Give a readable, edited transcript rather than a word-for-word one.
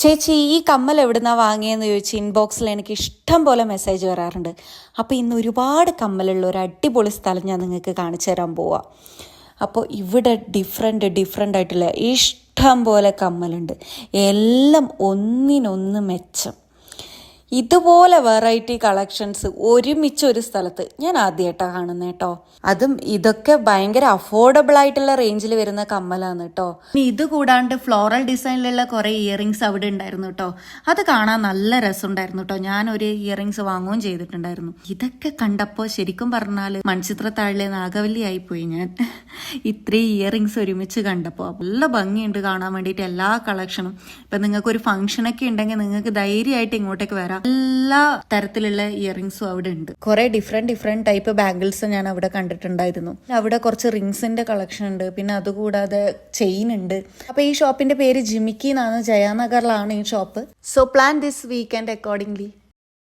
ചേച്ചി ഈ കമ്മൽ എവിടുന്നാ വാങ്ങിയെന്ന് ചോദിച്ച് ഇൻബോക്സിൽ എനിക്ക് ഇഷ്ടം പോലെ മെസ്സേജ് വരാറുണ്ട്. അപ്പോൾ ഇന്ന് ഒരുപാട് കമ്മലുള്ള ഒരു അടിപൊളി സ്ഥലം ഞാൻ നിങ്ങൾക്ക് കാണിച്ചു തരാൻ പോവാം. അപ്പോൾ ഇവിടെ ഡിഫറെൻ്റ് ആയിട്ടുള്ള ഇഷ്ടം പോലെ കമ്മലുണ്ട്. എല്ലാം ഒന്നിനൊന്ന് മെച്ചം. ഇതുപോലെ വെറൈറ്റി കളക്ഷൻസ് ഒരുമിച്ച് ഒരു സ്ഥലത്ത് ഞാൻ ആദ്യമായിട്ടാണ് കാണുന്നത് കേട്ടോ. അതും ഇതൊക്കെ ഭയങ്കര അഫോർഡബിൾ ആയിട്ടുള്ള റേഞ്ചിൽ വരുന്ന കമ്മലാണ് കേട്ടോ. ഇത് കൂടാണ്ട് ഫ്ലോറൽ ഡിസൈനിലുള്ള കുറേ ഇയറിങ്സ് അവിടെ ഉണ്ടായിരുന്നു കേട്ടോ. അത് കാണാൻ നല്ല രസമുണ്ടായിരുന്നു കേട്ടോ. ഞാനൊരു ഇയറിങ്സ് വാങ്ങുകയും ചെയ്തിട്ടുണ്ടായിരുന്നു. ഇതൊക്കെ കണ്ടപ്പോൾ ശരിക്കും പറഞ്ഞാൽ മൺചിത്രത്താഴിലെ നാഗവല്ലി ആയിപ്പോയി ഞാൻ. ഇത്രയും ഇയറിങ്സ് ഒരുമിച്ച് കണ്ടപ്പോൾ നല്ല ഭംഗിയുണ്ട് കാണാൻ വേണ്ടിയിട്ട്. എല്ലാ കളക്ഷനും ഇപ്പം നിങ്ങൾക്കൊരു ഫംഗ്ഷനൊക്കെ ഉണ്ടെങ്കിൽ നിങ്ങൾക്ക് ധൈര്യമായിട്ട് ഇങ്ങോട്ടേക്ക് വരാം. എല്ലാ തരത്തിലുള്ള ഇയറിങ്സും അവിടെ ഉണ്ട്. കുറെ ഡിഫറെന്റ് ടൈപ്പ് ബാംഗിൾസ് ഞാൻ അവിടെ കണ്ടിട്ടുണ്ടായിരുന്നു. അവിടെ കുറച്ച് റിങ്സിന്റെ കളക്ഷൻ ഉണ്ട്. പിന്നെ അതുകൂടാതെ ചെയിൻ ഉണ്ട്. അപ്പൊ ഈ ഷോപ്പിന്റെ പേര് ജിമിക്കി എന്നാണ്. ജയാനഗറിലാണ് ഈ shop. So plan this weekend accordingly.